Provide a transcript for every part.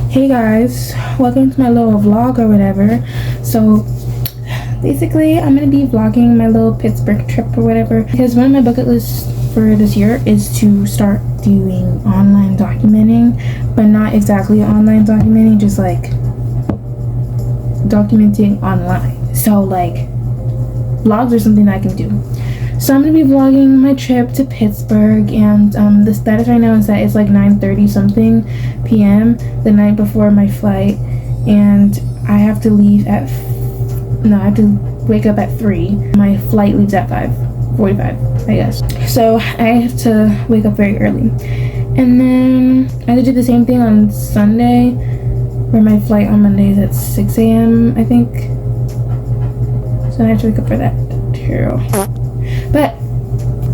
Hey guys, welcome to my little vlog or whatever. So basically I'm gonna be vlogging my little Pittsburgh trip or whatever, because one of my bucket lists for this year is to start doing online documenting, but not exactly online documenting, just like documenting online. So like vlogs are something that I can do. So I'm gonna be vlogging my trip to Pittsburgh, and the status right now is that it's like 9:30 something p.m. the night before my flight, and I have to leave at I have to wake up at 3. My flight leaves at 5:45, I guess. So I have to wake up very early, and then I have to do the same thing on Sunday, where my flight on Monday is at 6 a.m. I think. So I have to wake up for that too. But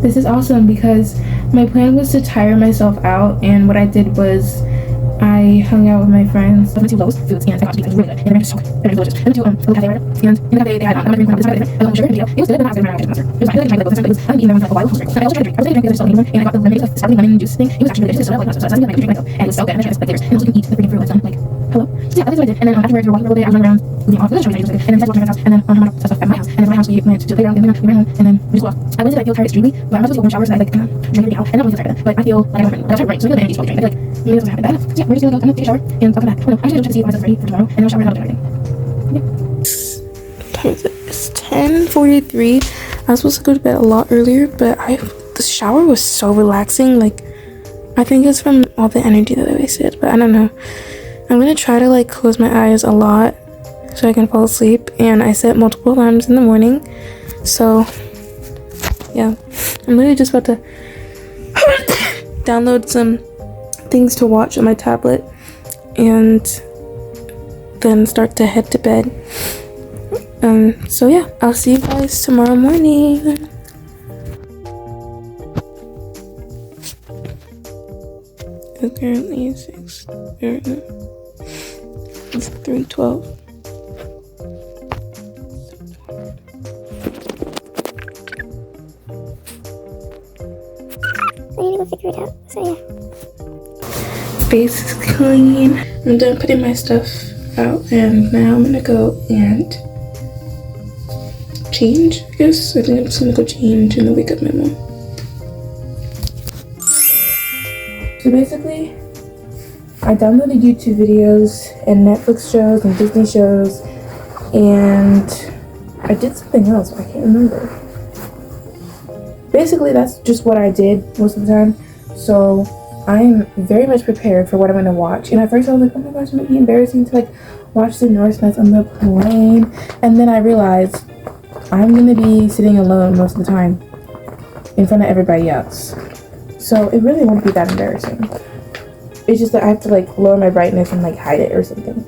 this is awesome because my plan was to tire myself out, and what I did was I hung out with my friends. I went to Lowe's Foods, and I got to be really good. And they're so delicious. I went to a little cafe, and in the cafe they had I'm not even this sugar video. It was good, but not as good as my monster. It was I feel like I tried Lowe's, but it was I didn't eat them like a while. I also tried to drink. I was going to drink the other stuff, and I got the lemonade, sparkling lemon juice thing. It was actually really delicious. So I was like, so I was like, myself, and it was so good. And I tried to like flavors, and also you can eat the freaking fruit like some like hello. So yeah, that's what I did. And then afterwards we were walking for a little bit. I was running around moving off. It was really good. And then we walked to my house, and then my mom stuff at my house, and then my house we went to the playground, and then we ran home, and then we just walked. I went to like feel tired extremely, but I'm not supposed to go in the shower, so I like drink it out, and I'm really tired. But I feel like I'm tired, right? So I feel like I need to drink. I feel like maybe that's what happened. But yeah, we're just gonna go. I'm gonna take a shower and talk about that. I'm actually gonna check to see if my stuff's ready for tomorrow, and then I'll shower and I'll do everything. Yeah. Time is it? It's 10:43. I was supposed to go to bed a lot earlier, but the shower was so relaxing. Like, I think it's from all the energy that I wasted, but I don't know. I'm gonna try to like close my eyes a lot so I can fall asleep, and I set multiple alarms in the morning. So yeah, I'm literally just about to download some things to watch on my tablet and then start to head to bed. So yeah, I'll see you guys tomorrow morning. It's currently it's 3:12. I need to go figure it out. So yeah. Face is clean. I'm done putting my stuff out, and now I'm gonna go and change, I guess. I think I'm just gonna go change and then wake up my mom. So basically, I downloaded YouTube videos and Netflix shows and Disney shows, and I did something else, but I can't remember. Basically, that's just what I did most of the time. So I'm very much prepared for what I'm gonna watch. And at first I was like, oh my gosh, it might be embarrassing to like watch the Norsemen on the plane. And then I realized I'm gonna be sitting alone most of the time in front of everybody else. So it really won't be that embarrassing. It's just that I have to like lower my brightness and like hide it or something.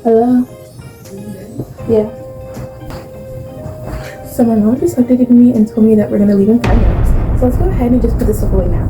Hello? Yeah. So my mom just updated me and told me that we're gonna leave in 5 minutes. So let's go ahead and just put this stuff away now.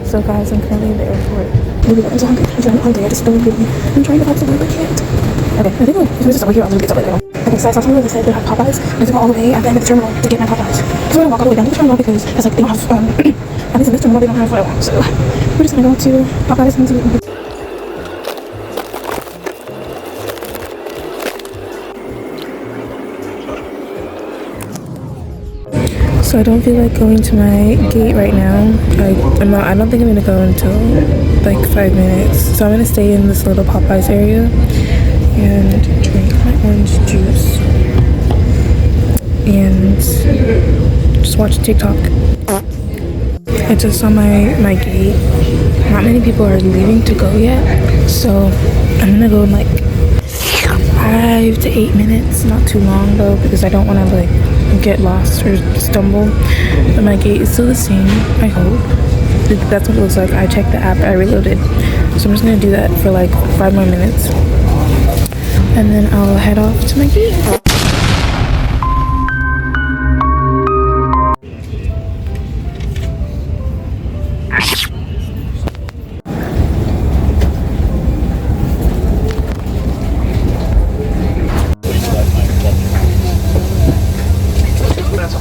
So guys, I'm currently in the airport. I'm so hungry. I'm hungry. I just don't really. I'm trying to have some, but I can't. Okay, I think if it's just over here, I'll just get something later. Okay, so I saw someone that said they have Popeyes. I have to go all the way at the end of the terminal to get my Popeyes. So I'm gonna walk all the way down to the terminal because it's like they don't have, at least in this terminal, they don't have what I want. So we're just gonna go to Popeyes and see. So I don't feel like going to my gate right now. I don't think I'm gonna go until like 5 minutes. So I'm gonna stay in this little Popeyes area and drink my orange juice and just watch TikTok. I just saw my gate. Not many people are leaving to go yet, so I'm gonna go in like 5 to 8 minutes. Not too long though, because I don't want to like get lost or stumble. But my gate is still the same, I hope. That's what it looks like. I checked the app, I reloaded. So I'm just gonna do that for like 5 more minutes. And then I'll head off to my gate.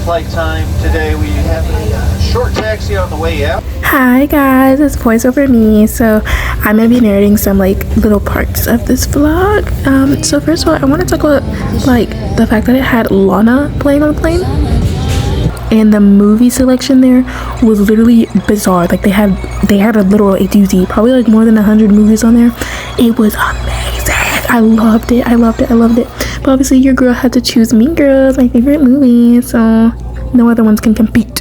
Flight time today. We have a short taxi on the way out. Hi guys, it's voiceover me. So I'm gonna be narrating some like little parts of this vlog. So first of all, I want to talk about like the fact that it had Lana playing on the plane, and the movie selection there was literally bizarre. Like they had a literal A to Z, probably like more than 100 movies on there. It was amazing. I loved it. But obviously your girl had to choose Mean Girls, my favorite movie, so no other ones can compete.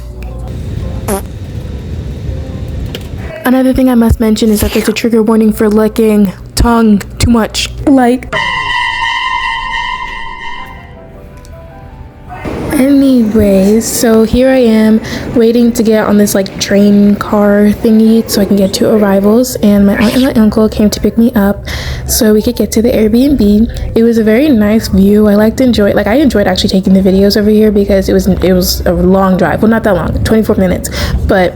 Another thing I must mention is that there's a trigger warning for licking tongue too much. Like, anyways, so here I am waiting to get on this like train car thingy so I can get to arrivals, and my aunt and my uncle came to pick me up so we could get to the Airbnb. It was a very nice view. I enjoyed actually taking the videos over here because it was a long drive. Well, not that long, 24 minutes, but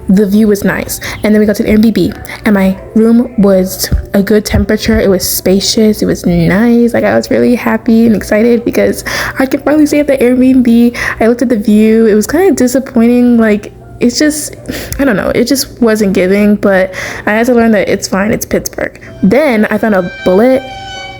the view was nice. And then we got to the Airbnb, and my room was a good temperature. It was spacious, it was nice. Like I was really happy and excited because I could finally stay at the Airbnb. I looked at the view. It was kind of disappointing. Like it's just, I don't know, it just wasn't giving, but I had to learn that it's fine, it's Pittsburgh. Then I found a bullet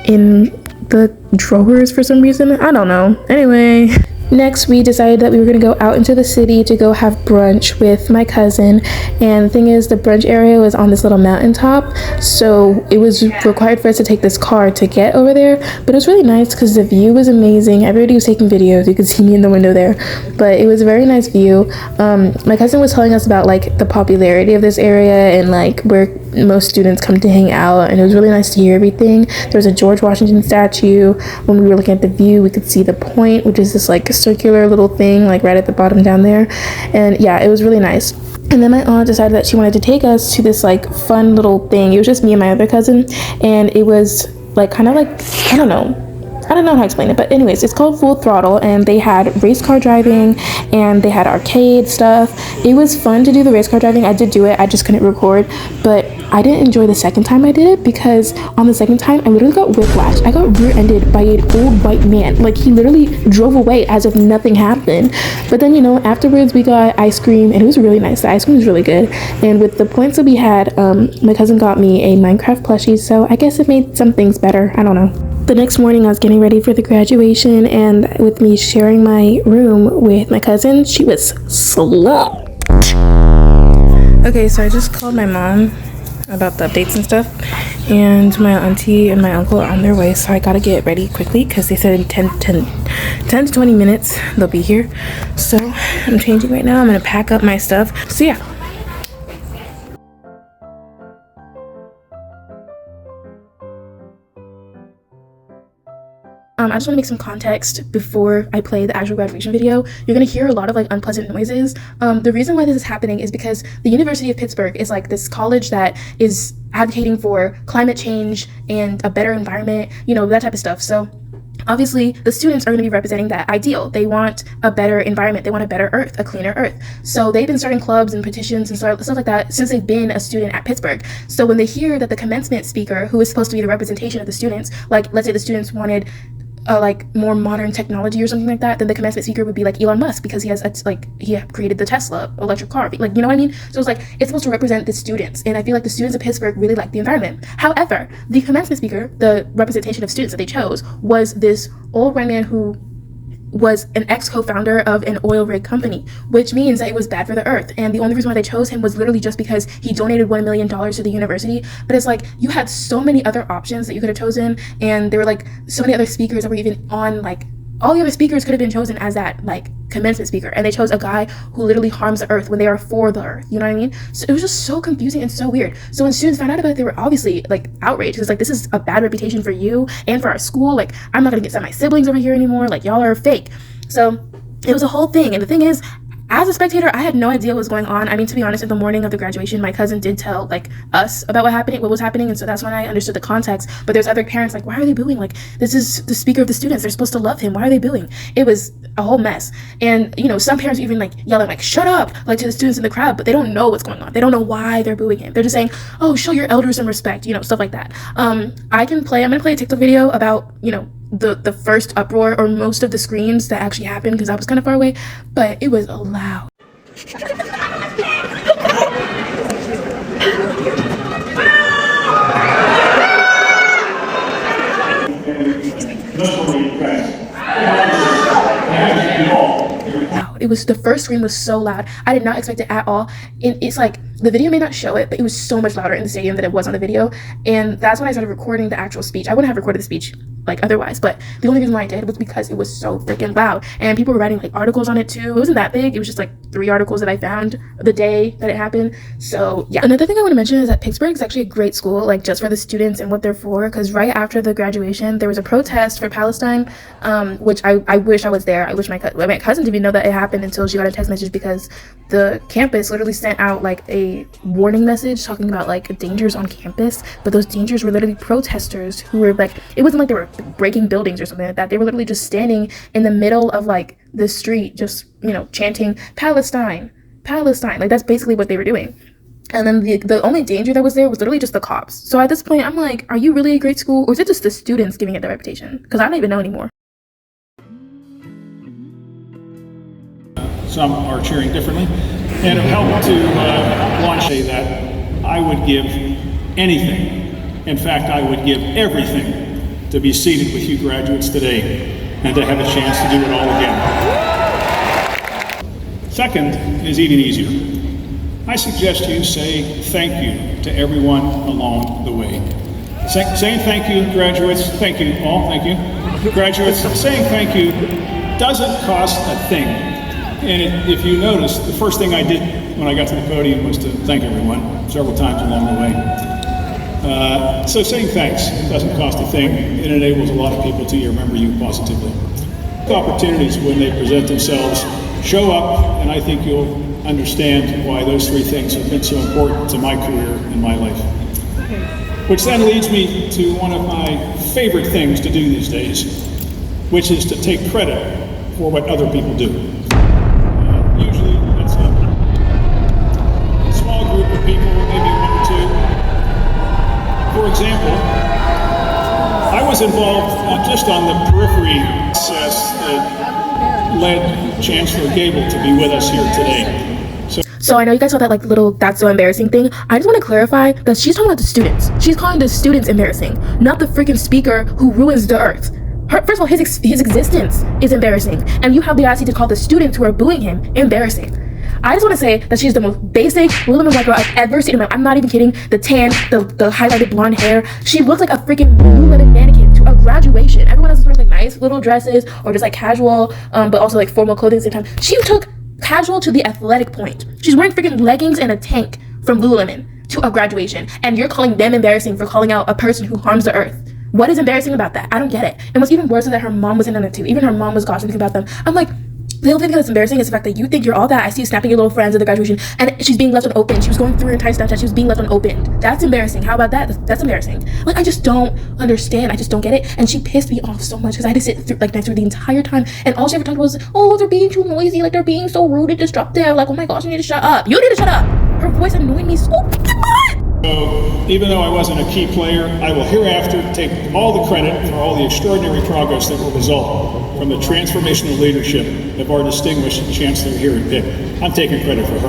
in the drawers for some reason. I don't know. Anyway, next we decided that we were going to go out into the city to go have brunch with my cousin. And the thing is, the brunch area was on this little mountaintop, so it was required for us to take this car to get over there. But it was really nice because the view was amazing. Everybody was taking videos. You could see me in the window there, but it was a very nice view. My cousin was telling us about like the popularity of this area and like where most students come to hang out, and it was really nice to hear everything. There was a George Washington statue. When we were looking at the view, we could see the point, which is this like circular little thing like right at the bottom down there. And yeah, it was really nice. And then my aunt decided that she wanted to take us to this like fun little thing. It was just me and my other cousin, and it was like kind of like, I don't know how to explain it, but anyways, it's called Full Throttle, and they had race car driving and they had arcade stuff. It was fun to do the race car driving. I did do it, I just couldn't record, but I didn't enjoy the second time I did it because on the second time I literally got whiplash. I got rear-ended by an old white man. Like he literally drove away as if nothing happened. But then, you know, afterwards we got ice cream, and it was really nice. The ice cream was really good, and with the points that we had, my cousin got me a Minecraft plushie, so I guess it made some things better. I don't know. The next morning I was getting ready for the graduation, and with me sharing my room with my cousin, she was slumped. Okay, so I just called my mom about the updates and stuff, and my auntie and my uncle are on their way, so I gotta get ready quickly because they said in 10 to 20 minutes they'll be here. So I'm changing right now. I'm gonna pack up my stuff. So yeah. I just want to make some context before I play the actual graduation video. You're going to hear a lot of like unpleasant noises. The reason why this is happening is because the University of Pittsburgh is like this college that is advocating for climate change and a better environment, you know, that type of stuff. So obviously the students are going to be representing that ideal. They want a better environment, they want a better earth, a cleaner earth. So they've been starting clubs and petitions and stuff like that since they've been a student at Pittsburgh. So when they hear that the commencement speaker, who is supposed to be the representation of the students, like let's say the students wanted like more modern technology or something like that, then the commencement speaker would be like Elon Musk because he has he created the Tesla electric car, like, you know what I mean? So it's like it's supposed to represent the students, and I feel like the students of Pittsburgh really like the environment. However, the commencement speaker, the representation of students that they chose, was this old white man who was an ex-co-founder of an oil rig company, which means that it was bad for the earth. And the only reason why they chose him was literally just because he donated $1 million to the university. But it's like you had so many other options that you could have chosen, and there were like so many other speakers that were even on, like all the other speakers could have been chosen as that like commencement speaker, and they chose a guy who literally harms the earth when they are for the earth, you know what I mean? So it was just so confusing and so weird. So when students found out about it, they were obviously like outraged. It's like, this is a bad reputation for you and for our school. Like, I'm not gonna get send my siblings over here anymore. Like, y'all are fake. So It was a whole thing. And the thing is, as a spectator, I had no idea what was going on. I mean, to be honest, in the morning of the graduation, my cousin did tell like us about what was happening, and so that's when I understood the context. But there's other parents like, why are they booing? Like, this is the speaker of the students. They're supposed to love him. Why are they booing? It was a whole mess. And you know, some parents even like yelling like, shut up, like to the students in the crowd, but they don't know what's going on. They don't know why they're booing him. They're just saying, oh, show your elders some respect, you know, stuff like that. I'm gonna play a TikTok video about, you know, the first uproar or most of the screams that actually happened, because I was kind of far away, but it was loud. It was, the first scream was so loud. I did not expect it at all. And it's like, the video may not show it, but it was so much louder in the stadium than it was on the video. And that's when I started recording the actual speech. I wouldn't have recorded the speech like otherwise, but the only reason why I did was because it was so freaking loud. And people were writing like articles on it too. It wasn't that big. It was just like 3 articles that I found the day that it happened. So yeah. Another thing I want to mention is that Pittsburgh is actually a great school, like just for the students and what they're for. Because right after the graduation, there was a protest for Palestine, which I wish I was there. I wish my cousin didn't even know that it happened until she got a text message, because the campus literally sent out like a warning message talking about like dangers on campus. But those dangers were literally protesters who were like, it wasn't like they were breaking buildings or something like that. They were literally just standing in the middle of like the street, just, you know, chanting Palestine, Palestine. Like that's basically what they were doing. And then the only danger that was there was literally just the cops. So at this point, I'm like, are you really a great school, or is it just the students giving it the reputation? Because I don't even know anymore. Some are cheering differently, and it helped to launch that I would give anything. In fact, I would give everything to be seated with you graduates today and to have a chance to do it all again. Second is even easier. I suggest you say thank you to everyone along the way. Saying thank you, graduates, thank you all, thank you. Graduates, saying thank you doesn't cost a thing. And if you notice, the first thing I did when I got to the podium was to thank everyone several times along the way. So saying thanks doesn't cost a thing. It enables a lot of people to remember you positively. Opportunities when they present themselves show up, and I think you'll understand why those 3 things have been so important to my career and my life. Which then leads me to one of my favorite things to do these days, which is to take credit for what other people do. Usually it's a small group of people, maybe 1 or 2. For example, I was involved not just on the periphery process that led Chancellor Gable to be with us here today. So I know you guys saw that like little "that's so embarrassing" thing. I just want to clarify that she's talking about the students. She's calling the students embarrassing, not the freaking speaker who ruins the earth. First of all, his existence is embarrassing, and you have the audacity to call the students who are booing him embarrassing. I just want to say that she's the most basic Lululemon white girl I've ever seen in my life. I'm not even kidding. The tan, the highlighted blonde hair. She looks like a freaking Lululemon mannequin to a graduation. Everyone else is wearing like nice little dresses or just like casual, but also like formal clothing at the same time. She took casual to the athletic point. She's wearing freaking leggings and a tank from Lululemon to a graduation, and you're calling them embarrassing for calling out a person who harms the earth. What is embarrassing about that? I don't get it. And what's even worse is that her mom was in on it too. Even her mom was gossiping about them. I'm like, the only thing that's embarrassing is the fact that you think you're all that. I see you snapping your little friends at the graduation, and she's being left unopened. She was going through her entire Snapchat. She was being left unopened. That's embarrassing. How about that? That's embarrassing. Like, I just don't understand. I just don't get it. And she pissed me off so much because I had to sit through like next to her the entire time, and all she ever talked about was, oh, they're being too noisy. Like, they're being so rude and disruptive. Like, oh my gosh, you need to shut up. You need to shut up. Her voice annoyed me so fucking much. So, even though I wasn't a key player, I will hereafter take all the credit for all the extraordinary progress that will result from the transformational leadership of our distinguished Chancellor here at Pitt. I'm taking credit for her.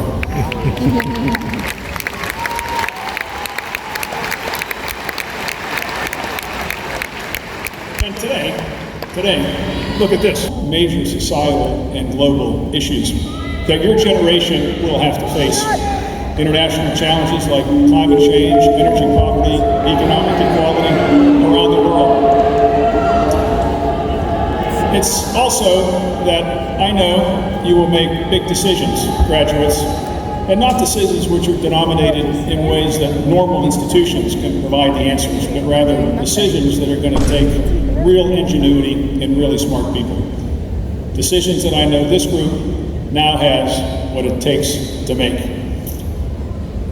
And today, look at this. Major societal and global issues that your generation will have to face. International challenges like climate change, energy poverty, economic equality around the world. It's also that I know you will make big decisions, graduates, and not decisions which are denominated in ways that normal institutions can provide the answers, but rather decisions that are going to take real ingenuity and really smart people. Decisions that I know this group now has what it takes to make.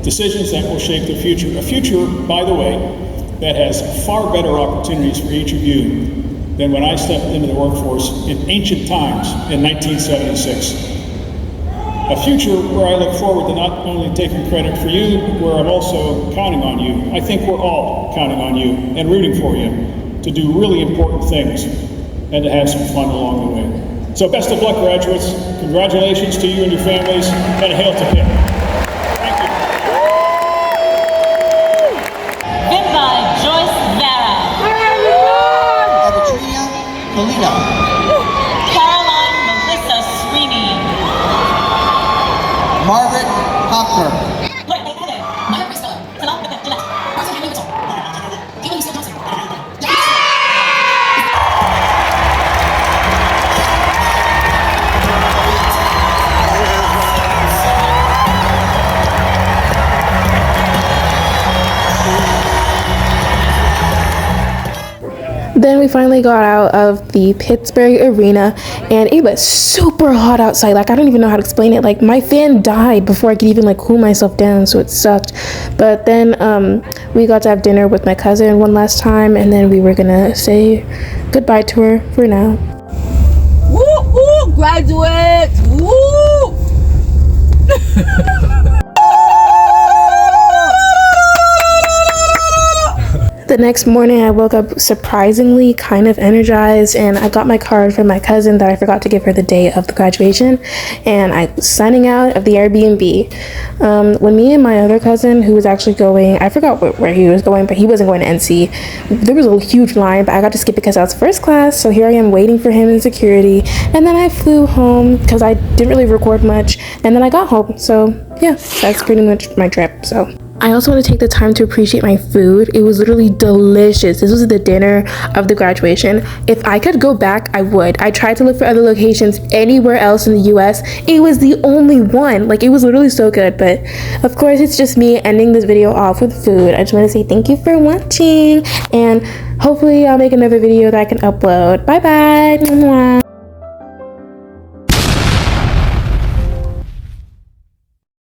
Decisions that will shape the future. A future, by the way, that has far better opportunities for each of you than when I stepped into the workforce in ancient times in 1976. A future where I look forward to not only taking credit for you, but where I'm also counting on you. I think we're all counting on you and rooting for you to do really important things and to have some fun along the way. So best of luck, graduates. Congratulations to you and your families, and hail to Pitt. Thank you. Polina. Caroline Melissa Sweeney. Margaret Hopker. Then we finally got out of the Pittsburgh arena, and it was super hot outside. Like, I don't even know how to explain it. Like, my fan died before I could even like cool myself down, so it sucked. But then we got to have dinner with my cousin one last time, and then we were gonna say goodbye to her for now. Woo woo, graduates! Woo! The next morning, I woke up surprisingly kind of energized, and I got my card from my cousin that I forgot to give her the day of the graduation, and I was signing out of the Airbnb. When me and my other cousin, who was actually going, I forgot where he was going, but he wasn't going to NC, there was a huge line, but I got to skip because I was first class, so here I am waiting for him in security, and then I flew home because I didn't really record much, and then I got home, so yeah, that's pretty much my trip. So I also want to take the time to appreciate my food. It was literally delicious. This was the dinner of the graduation. If I could go back, I would. I tried to look for other locations anywhere else in the US. It was the only one. Like, it was literally so good. But of course, it's just me ending this video off with food. I just want to say thank you for watching, and hopefully I'll make another video that I can upload. Bye bye.